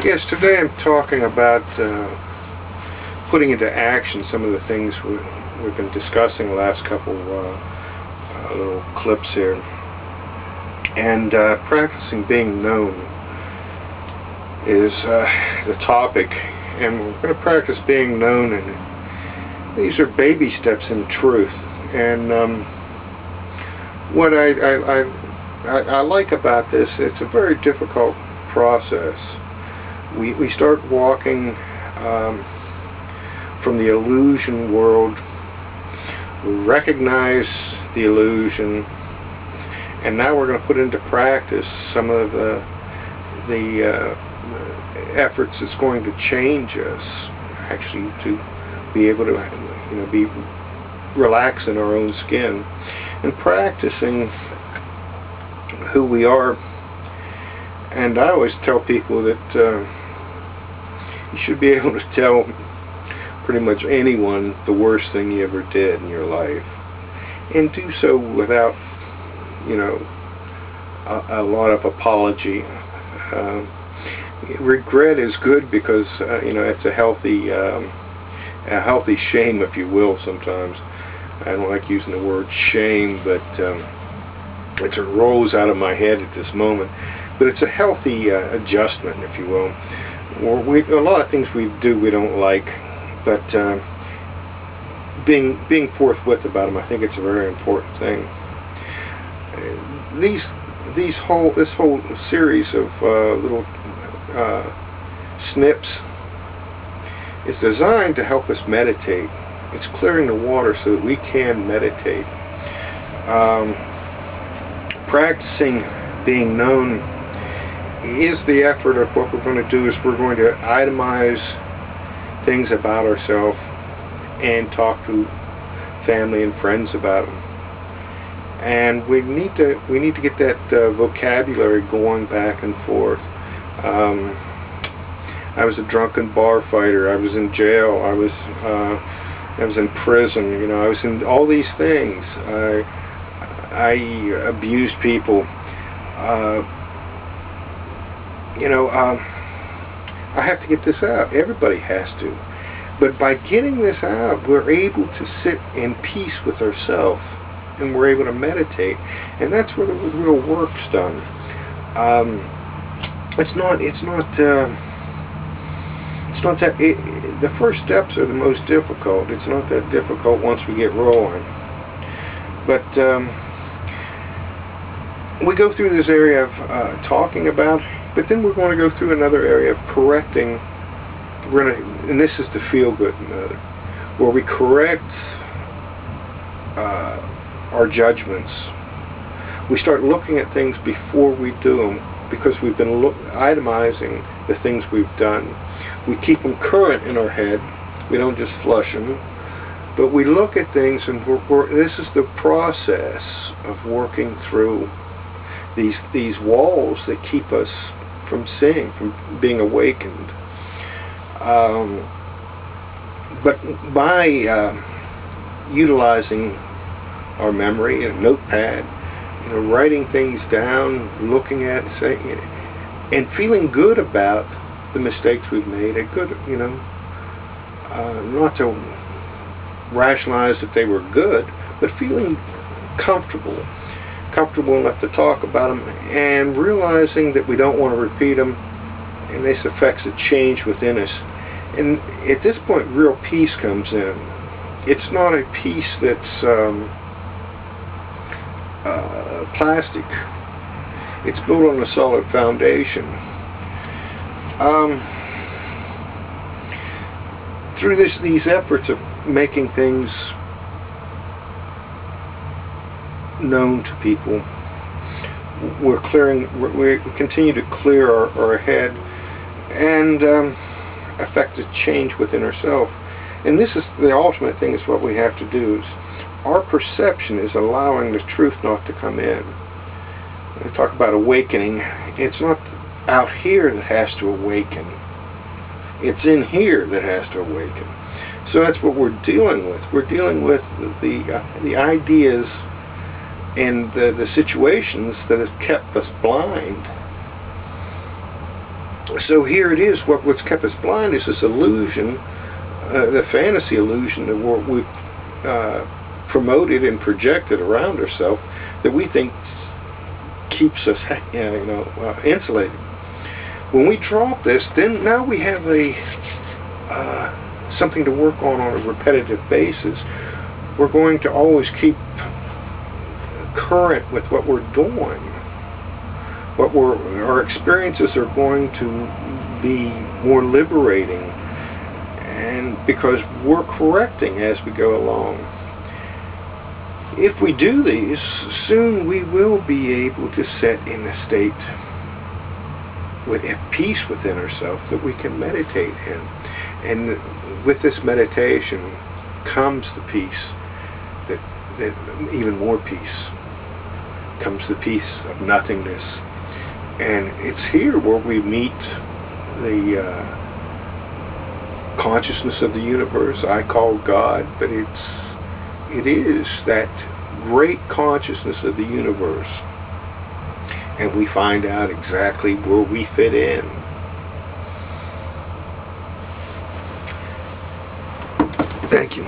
Yes, today I'm talking about putting into action some of the things we've been discussing the last couple little clips here. And practicing being known is the topic. And we're going to practice being known, and these are baby steps in truth. And what I like about this, it's a very difficult process. We start walking from the illusion world. We recognize the illusion, and now we're going to put into practice some of the efforts that's going to change us, actually, to be able to, be relaxed in our own skin, and practicing who we are. And I always tell people that you should be able to tell pretty much anyone the worst thing you ever did in your life, and do so without, a lot of apology. Regret is good because it's a healthy shame, if you will. Sometimes I don't like using the word shame, but it rolls out of my head at this moment. But it's a healthy adjustment, if you will. A lot of things we do we don't like, but being forthwith about them, I think it's a very important thing. This whole series of little snips is designed to help us meditate. It's clearing the water so that we can meditate. Practicing being known is the effort of what we're going to do. Is we're going to itemize things about ourselves and talk to family and friends about them. And we need to get that vocabulary going back and forth. I was a drunken bar fighter. I was in jail. I was in prison. I was in all these things. I abused people. I have to get this out. Everybody has to. But by getting this out, we're able to sit in peace with ourselves, and we're able to meditate, and that's where the real work's done. The first steps are the most difficult. It's not that difficult once we get rolling. But we go through this area of talking about, but then we're going to go through another area of correcting. And this is the feel-good method, where we correct our judgments. We start looking at things before we do them, because we've been itemizing the things we've done. We keep them current in our head. We don't just flush them, but we look at things, and this is the process of working through these walls that keep us from seeing, from being awakened. But by utilizing our memory and a notepad, writing things down, looking at, saying, and feeling good about the mistakes we've made, not to rationalize that they were good, but feeling comfortable enough to talk about them, and realizing that we don't want to repeat them, and this affects a change within us. And at this point, real peace comes in. It's not a peace that's plastic. It's built on a solid foundation. Through these efforts of making things known to people, we continue to clear our head and affect a change within ourselves. And this is the ultimate thing, is what we have to do. Is our perception is allowing the truth not to come in. When we talk about awakening, it's not out here that has to awaken. It's in here that has to awaken. So that's what we're dealing with. We're dealing with the ideas and the situations that have kept us blind. So here it is. What's kept us blind is this illusion, the fantasy illusion of what we've promoted and projected around ourselves that we think keeps us, insulated. When we drop this, then now we have something to work on a repetitive basis. We're going to always keep current with what we're doing. Our experiences are going to be more liberating, and because we're correcting as we go along. If we do these, soon we will be able to set in a state with peace within ourselves that we can meditate in. And with this meditation comes the peace, that even more peace, comes the peace of nothingness. And it's here where we meet the consciousness of the universe. I call God, but it is that great consciousness of the universe. And we find out exactly where we fit in. Thank you.